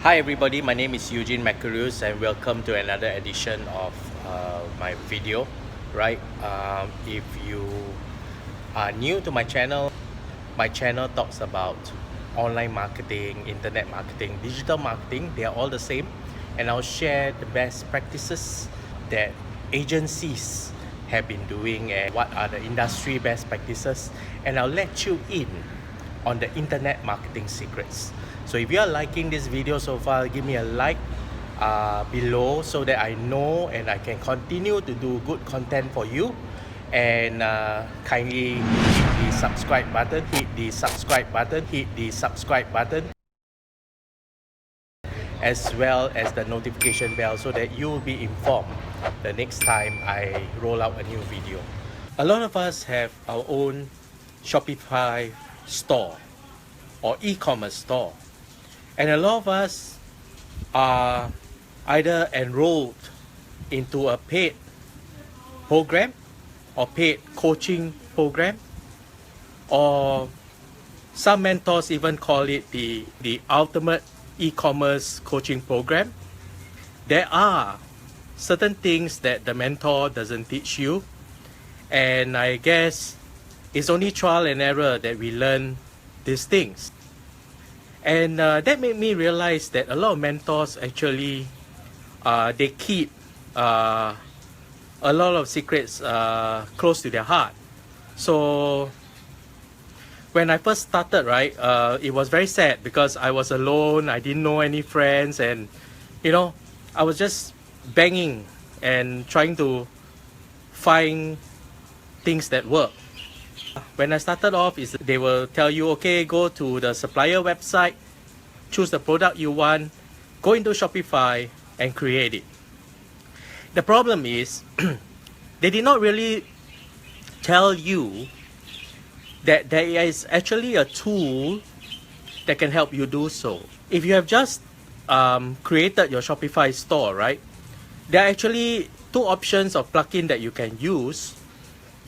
Hi everybody, my name is Eugene Macarews and welcome to another edition of my video. Right, if you are new to my channel talks about online marketing, internet marketing, digital marketing. They are all the same, and I'll share the best practices that agencies have been doing and what are the industry best practices, and I'll let you in on the internet marketing secrets. So if you are liking this video so far, give me a like below so that I know and I can continue to do good content for you. And kindly hit the subscribe button, as well as the notification bell so that you will be informed the next time I roll out a new video. A lot of us have our own Shopify store or e-commerce store, and a lot of us are either enrolled into a paid program or paid coaching program, or some mentors even call it the ultimate e-commerce coaching program. There are certain things that the mentor doesn't teach you, and I guess it's only trial and error that we learn these things. And that made me realize that a lot of mentors actually they keep a lot of secrets close to their heart. So when I first started, right, it was very sad because I was alone. I didn't know any friends, and I was just banging and trying to find things that work. When I started off, they will tell you, okay, go to the supplier website, choose the product you want, go into Shopify and create it. The problem is they did not really tell you that there is actually a tool that can help you do so. If you have just created your Shopify store, right, there are actually two options of plugin that you can use.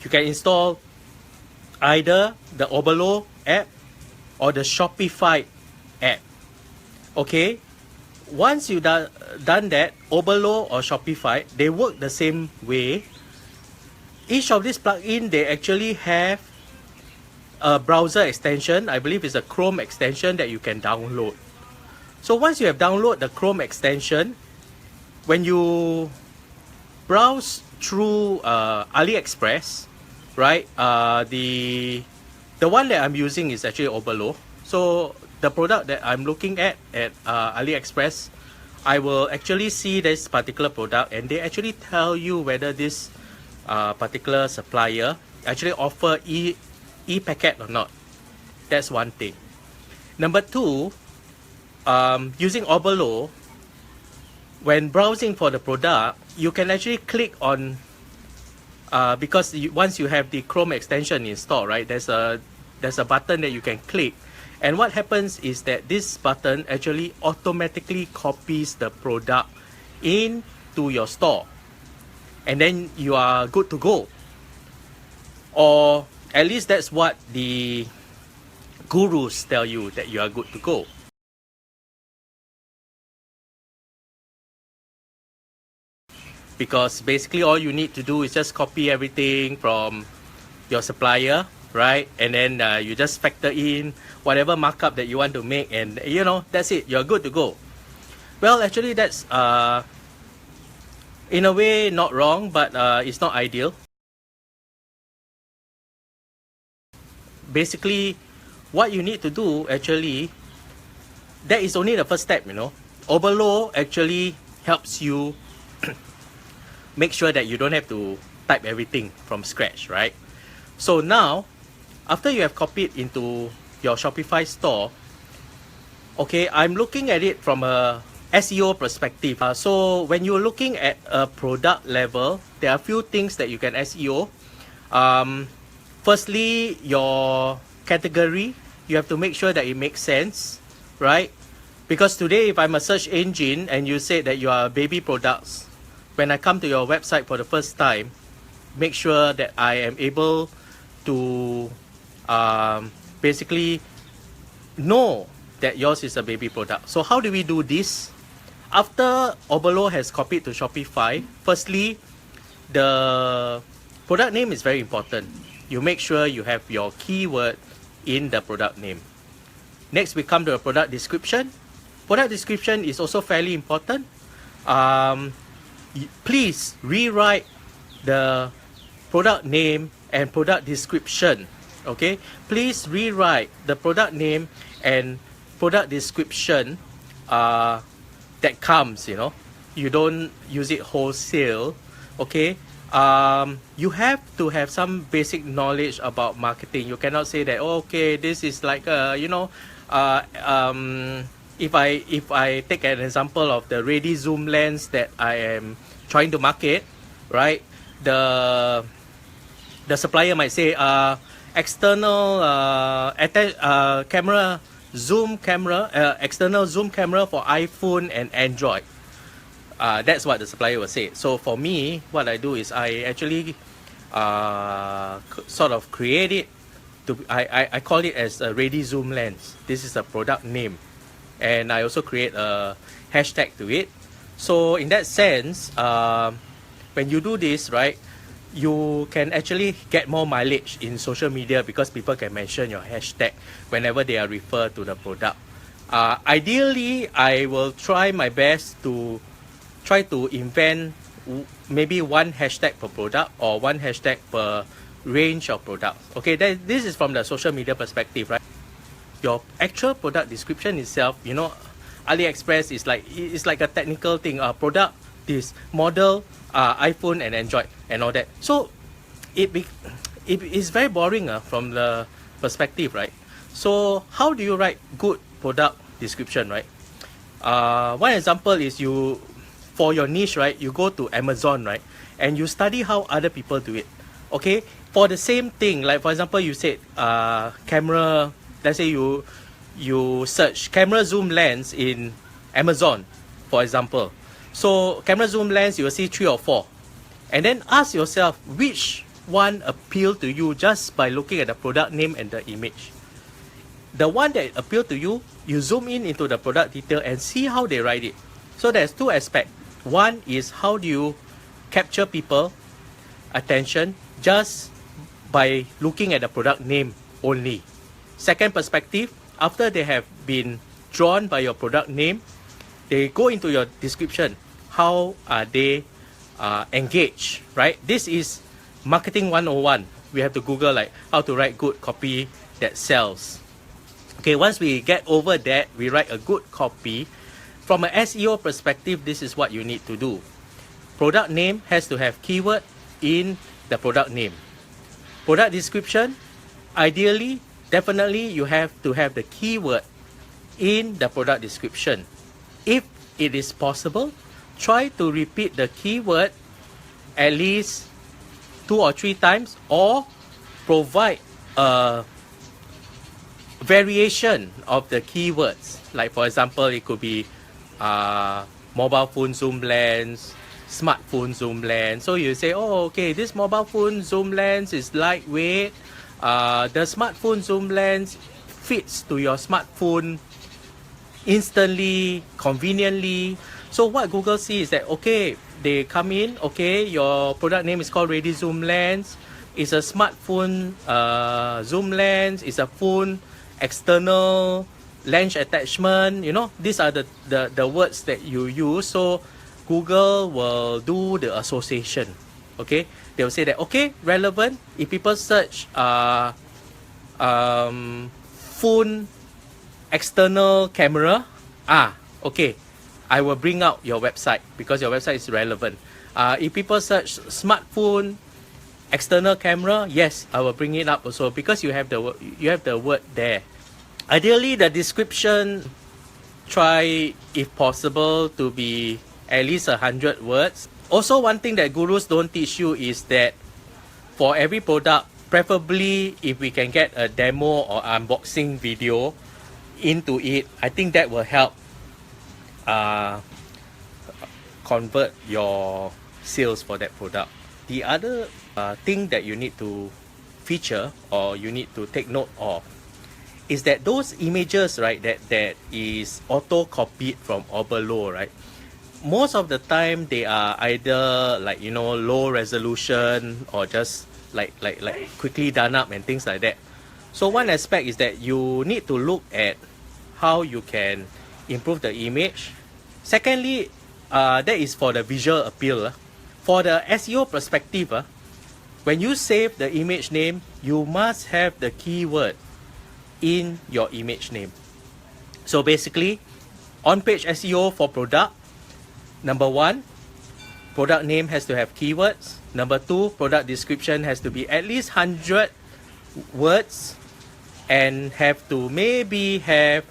You can install either the Oberlo app or the Shopify app. Okay, once you done that, Oberlo or Shopify, they work the same way. Each of these plugins, they actually have a browser extension. I believe it's a Chrome extension that you can download. So once you have downloaded the Chrome extension, when you browse through AliExpress, right, the one that I'm using is actually Oberlo. So the product that I'm looking at AliExpress, I will actually see this particular product, and they actually tell you whether this particular supplier actually offer e-packet or not. That's one thing. Number two, using Oberlo, when browsing for the product, you can actually click on because once you have the Chrome extension installed, right, there's a button that you can click, and what happens is that this button actually automatically copies the product into your store, and then you are good to go. Or at least that's what the gurus tell you, that you are good to go. Because basically all you need to do is just copy everything from your supplier, right? And then you just factor in whatever markup that you want to make, and that's it, you're good to go. Well, actually that's in a way not wrong, but it's not ideal. Basically what you need to do, actually, that is only the first step. Oberlo actually helps you make sure that you don't have to type everything from scratch, right? So now, after you have copied into your Shopify store, okay, I'm looking at it from a SEO perspective. So when you're looking at a product level, there are a few things that you can SEO. Firstly, your category, you have to make sure that it makes sense, right? Because today, if I'm a search engine and you say that you are baby products, when I come to your website for the first time, make sure that I am able to basically know that yours is a baby product. So how do we do this? After Obolo has copied to Shopify, firstly, the product name is very important. You make sure you have your keyword in the product name. Next, we come to a product description. Product description is also fairly important. Please rewrite the product name and product description. Okay, please rewrite the product name and product description that comes, you know. You don't use it wholesale. Okay, you have to have some basic knowledge about marketing. You cannot say that, oh, okay, this is like you know, if I take an example of the ready zoom lens that I am trying to market, right? The supplier might say external camera, zoom camera, external zoom camera for iPhone and Android. That's what the supplier will say. So for me, what I do is I actually sort of create it to, I call it as a ready zoom lens. This is a product name, and I also create a hashtag to it. So in that sense, when you do this, right, you can actually get more mileage in social media because people can mention your hashtag whenever they are referred to the product. Ideally, I will try my best to try to invent maybe one hashtag per product or one hashtag per range of products. Okay, this is from the social media perspective, right? Your actual product description itself, you know, AliExpress is like, it's like a technical thing. Product, this model, iPhone and Android and all that. So it is very boring from the perspective, right? So how do you write good product description, right? One example is for your niche, right? You go to Amazon, right? And you study how other people do it. Okay, for the same thing, like for example, you said camera. Let's say you search camera zoom lens in Amazon, for example. So camera zoom lens, you will see 3 or 4, and then ask yourself which one appeal to you just by looking at the product name and the image. The one that appeal to you, you zoom in into the product detail and see how they write it. So there's two aspects. One is how do you capture people attention just by looking at the product name only. Second perspective, after they have been drawn by your product name, they go into your description. How are they engaged, right? This is marketing 101. We have to Google like how to write good copy that sells. Okay, once we get over that, we write a good copy. From an SEO perspective, this is what you need to do. Product name has to have keyword in the product name. Product description, ideally, definitely you have to have the keyword in the product description. If it is possible, try to repeat the keyword at least 2 or 3 times, or provide a variation of the keywords. Like for example, it could be mobile phone zoom lens, smartphone zoom lens. So you say, oh, okay, this mobile phone zoom lens is lightweight. The smartphone zoom lens fits to your smartphone instantly, conveniently. So what Google sees is that, okay, they come in, okay, your product name is called Ready Zoom Lens. It's a smartphone zoom lens. It's a phone external lens attachment. You know, these are the words that you use. So Google will do the association. Okay, they will say that, okay, relevant. If people search phone external camera, okay, I will bring out your website because your website is relevant. If people search smartphone external camera, yes, I will bring it up also because you have the word there. Ideally, the description, try if possible to be at least 100 words. Also, one thing that gurus don't teach you is that for every product, preferably if we can get a demo or unboxing video into it, I think that will help convert your sales for that product. The other thing that you need to feature or you need to take note of is that those images, right, that is auto copied from or below, right, most of the time they are either like, you know, low resolution or just like quickly done up and things like that. So one aspect is that you need to look at how you can improve the image. Secondly, that is for the visual appeal. For the SEO perspective, when you save the image name, you must have the keyword in your image name. So basically, on-page SEO for product, number one, product name has to have keywords. Number two, product description has to be at least 100 words and have to maybe have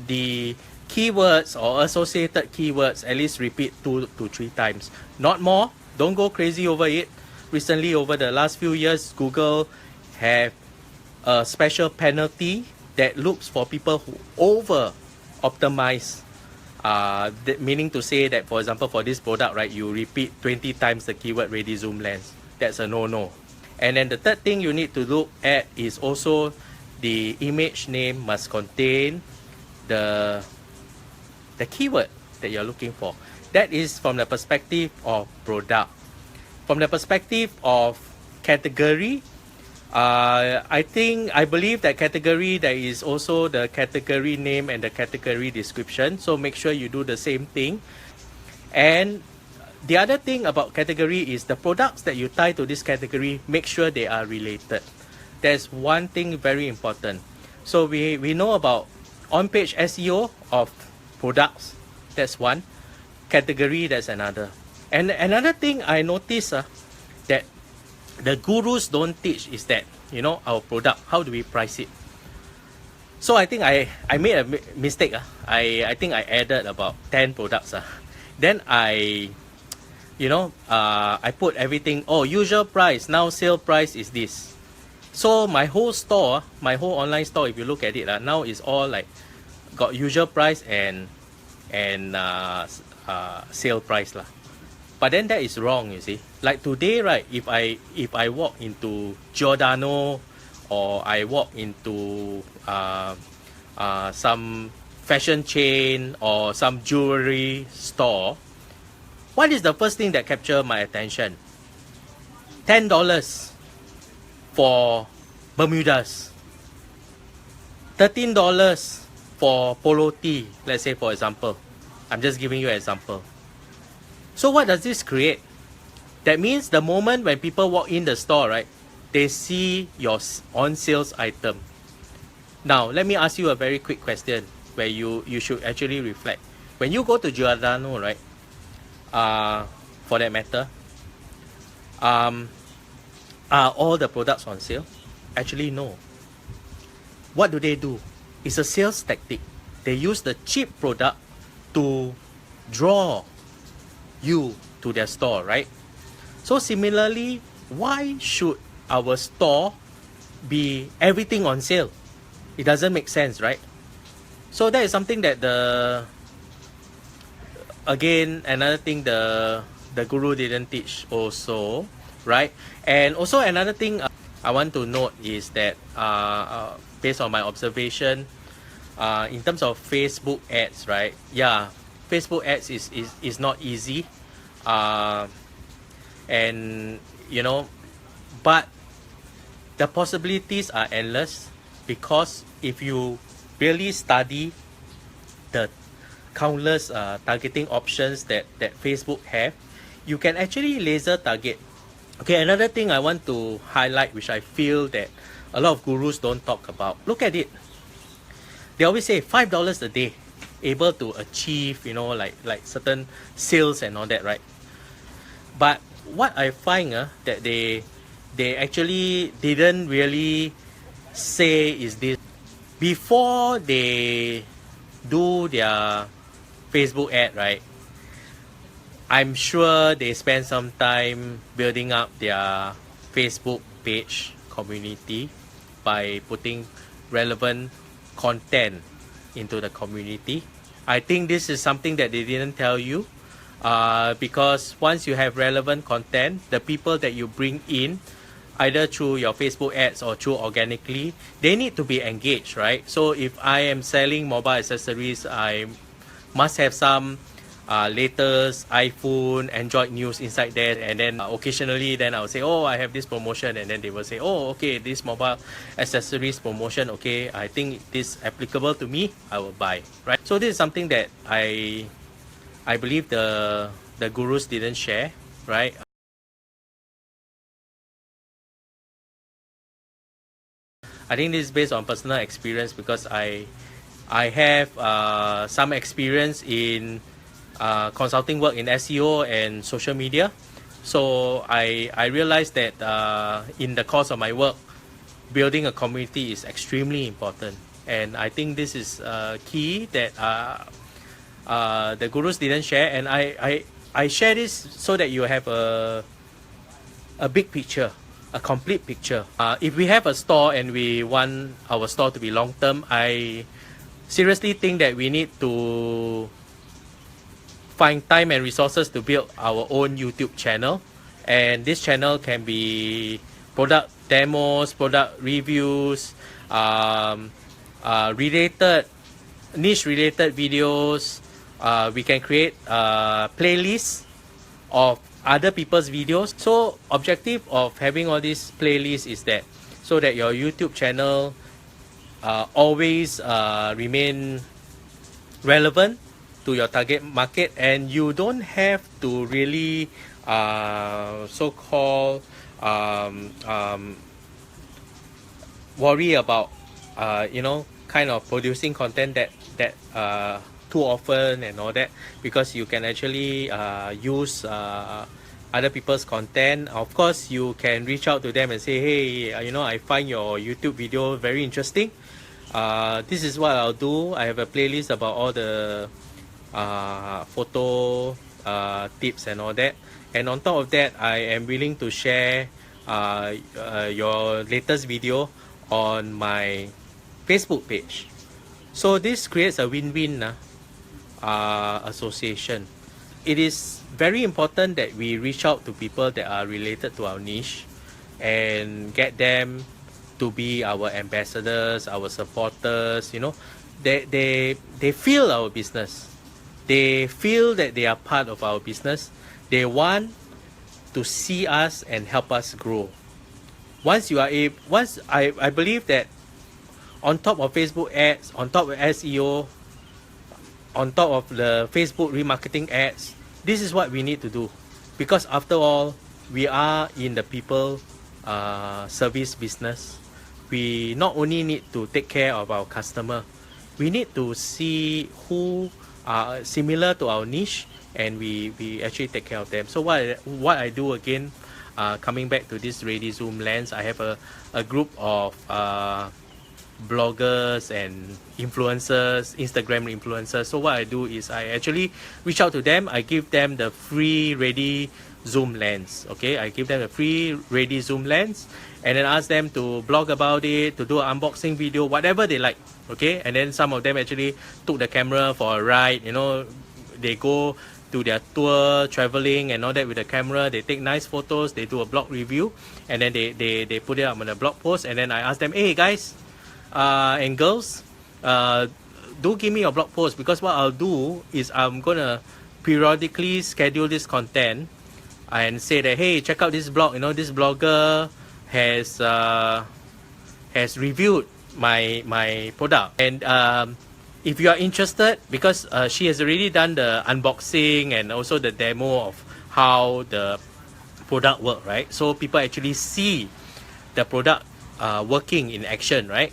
the keywords or associated keywords at least repeat 2 to 3 times. Not more. Don't go crazy over it. Recently, over the last few years, Google have a special penalty that looks for people who over optimize. Meaning to say that, for example, for this product, right, you repeat 20 times the keyword ready zoom lens. That's a no-no. And then the third thing you need to look at is also the image name must contain the keyword that you're looking for. That is from the perspective of product. From the perspective of category, I believe that category, there is also the category name and the category description. So make sure you do the same thing. And the other thing about category is the products that you tie to this category, make sure they are related. There's one thing very important. So we know about on-page SEO of products. That's one. Category, that's another. And another thing I noticed that the gurus don't teach is that, you know, our product, how do we price it? So I think I made a mistake. I think I added about 10 products. Then I put everything, usual price, now sale price is this. So my whole store, my whole online store, if you look at it, now is all like got usual price and sale price. But then that is wrong, you see. Like today, right, if I walk into Giordano or I walk into some fashion chain or some jewelry store, what is the first thing that capture my attention? $10 for Bermudas, $13 for polo tee, let's say, for example. I'm just giving you an example. So what does this create? That means the moment when people walk in the store, right, they see your on sales item. Now, let me ask you a very quick question where you should actually reflect. When you go to Giordano, right, for that matter, are all the products on sale? Actually, no. What do? It's a sales tactic. They use the cheap product to draw you to their store, right? So similarly, why should our store be everything on sale? It doesn't make sense, right? So that is something that another thing the guru didn't teach also, right? And also another thing I want to note is that based on my observation, in terms of Facebook ads, right? Yeah, Facebook ads is not easy, and you know, but the possibilities are endless, because if you really study the countless targeting options that Facebook have, you can actually laser target. Okay, another thing I want to highlight, which I feel that a lot of gurus don't talk about. Look at it. They always say $5 a day, able to achieve, you know, like certain sales and all that, right? But what I find that they actually didn't really say is this: before they do their Facebook ad, right, I'm sure they spend some time building up their Facebook page community by putting relevant content into the community. I think this is something that they didn't tell you, because once you have relevant content, the people that you bring in either through your Facebook ads or through organically, they need to be engaged, right? So if I am selling mobile accessories, I must have some latest iPhone, Android news inside there, and then occasionally then I'll say, oh, I have this promotion, and then they will say, oh, okay, this mobile accessories promotion, okay, I think this applicable to me, I will buy, right? So this is something that I believe the gurus didn't share, right? I think this is based on personal experience because I have some experience in consulting work in SEO and social media. So I realized that in the course of my work, building a community is extremely important. And I think this is key that the gurus didn't share. And I share this so that you have a big picture, a complete picture. If we have a store and we want our store to be long term, I seriously think that we need to find time and resources to build our own YouTube channel. And this channel can be product demos, product reviews, related niche related videos. We can create playlists of other people's videos. So objective of having all these playlists is that so that your YouTube channel always remain relevant to your target market, and you don't have to really so-called worry about kind of producing content that too often and all that, because you can actually use other people's content. Of course, you can reach out to them and say, hey, I find your YouTube video very interesting. This is what I'll do. I have a playlist about all the photo tips and all that. And on top of that, I am willing to share your latest video on my Facebook page. So this creates a win-win association. It is very important that we reach out to people that are related to our niche and get them to be our ambassadors, our supporters. They feel our business. They feel that they are part of our business. They want to see us and help us grow. Once I believe that on top of Facebook ads, on top of SEO, on top of the Facebook remarketing ads, this is what we need to do. Because after all, we are in the people service business. We not only need to take care of our customer, we need to see who are similar to our niche, and we actually take care of them. So what I do again, coming back to this Ready Zoom lens, I have a group of bloggers and influencers, Instagram influencers. So what I do is I actually reach out to them. I give them the free Ready Zoom lens. Okay, I give them a free Ready Zoom lens, and then ask them to blog about it, to do an unboxing video, whatever they like. Okay, and then some of them actually took the camera for a ride. They go to their tour, traveling and all that with the camera. They take nice photos. They do a blog review, and then they put it up on a blog post. And then I ask them, hey guys and girls, do give me your blog post, because what I'll do is I'm gonna periodically schedule this content and say that, hey, check out this blog. This blogger has reviewed my product, and if you are interested, because she has already done the unboxing and also the demo of how the product work, right? So people actually see the product working in action, right?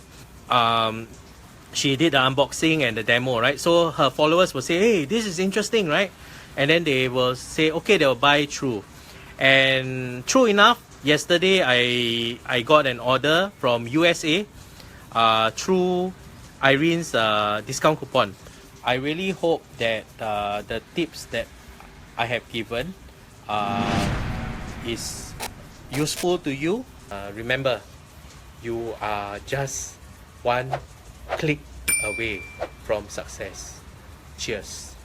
She did the unboxing and the demo, right? So her followers will say, hey, this is interesting, right? And then they will say, okay, they'll buy through. And true enough, yesterday I got an order from USA through Irene's discount coupon. I really hope that the tips that I have given is useful to you. Remember, you are just one click away from success. Cheers.